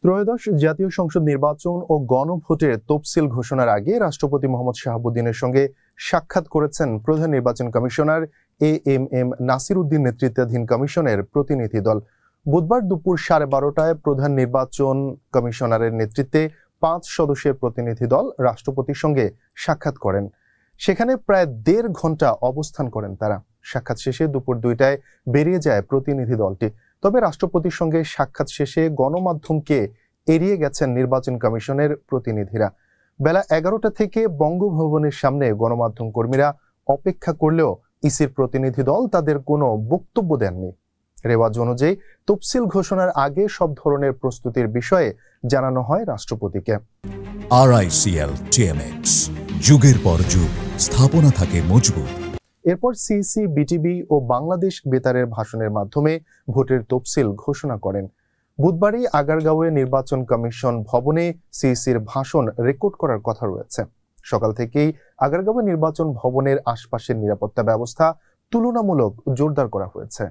ত্রয়োদশ জাতীয় সংসদ নির্বাচন ও গণভোটের তফসিল ঘোষণার আগে রাষ্ট্রপতি মোহাম্মদ শাহাবুদ্দিনের সঙ্গে সাক্ষাৎ করেছেন প্রধান নির্বাচন কমিশনার এএমএম নাসির উদ্দিন নেতৃত্বাধীন কমিশনের প্রতিনিধি দল। বুধবার দুপুর 12:30টায় প্রধান নির্বাচন কমিশনারের নেতৃত্বে 5 সদস্যের প্রতিনিধি দল রাষ্ট্রপতির সঙ্গে সাক্ষাৎ করেন। সেখানে প্রায় 1.5 ঘন্টা অবস্থান করেন তারা। সাক্ষাৎ শেষে দুপুর 2টায় বেরিয়ে যায় প্রতিনিধি দলটি। তবে রাষ্ট্রপতির সঙ্গে সাক্ষাৎ শেষে গণমাধ্যমকে এড়িয়ে গেছেন নির্বাচন কমিশনের প্রতিনিধিরা। বেলা 11টা থেকে বঙ্গভবনের সামনে গণমাধ্যম কর্মীরা অপেক্ষা করলেও ইসির প্রতিনিধি দল তাদের কোনো বক্তব্য দেননি। রেওয়াজ অনুযায়ী তফসিল ঘোষণার আগে সব ধরনের প্রস্তুতির বিষয়ে জানানো হয় রাষ্ট্রপতিকে। RICL TMX, যুগের পর যুগ স্থাপনা থাকে মজবুত। এরপর সিইসি, বিটিবি ও বাংলাদেশ বেতারের ভাষণের মাধ্যমে ভোটের তফসিল ঘোষণা করেন। বুধবারই আগারগাঁওয়ে নির্বাচন কমিশন ভবনে সিইসির ভাষণ রেকর্ড করার কথা রয়েছে। সকাল থেকেই আগারগাঁওয়ে নির্বাচন ভবনের আশপাশের নিরাপত্তা ব্যবস্থা তুলনামূলক জোরদার করা হয়েছে।